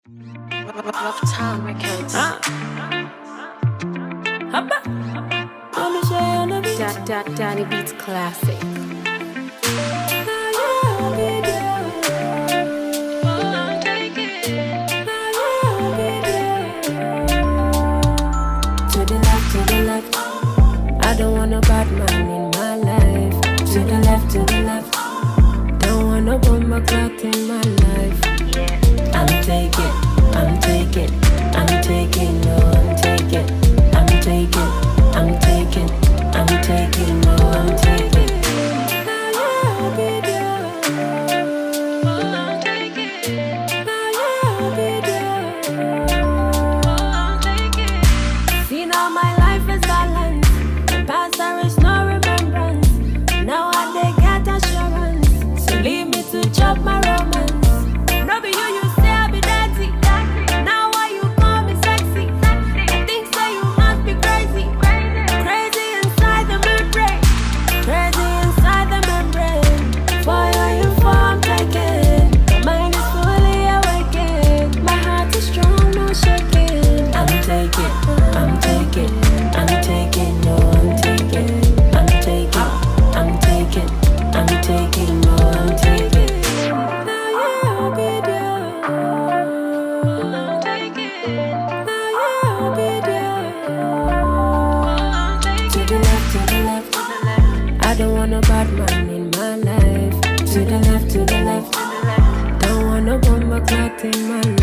Rough Town Records. Danny Beats Classic. To the left, I don't want a bad man in my life. To the left, don't want no bomber clock in my life. I'm taking, no, I'm taking, I'm taking, no, I'm taking, no, I'm taking. See now my life is balanced. The past there is no remembrance. Now I they get assurance. So leave me to chop my romance. No be you say I be dirty. Now why you call me sexy? I think say you must be crazy. Crazy inside the membrane. Crazy inside the membrane. For your info I'm taking. Mind is fully awakened. My heart is strong, no shaking. I'm taking, no, I'm taking. I'm taking, no, I'm taking. Now you'll be there. Now you'll be there. To the left, I don't want a bad man in my life. To the left, don't want no bomber clock in my life.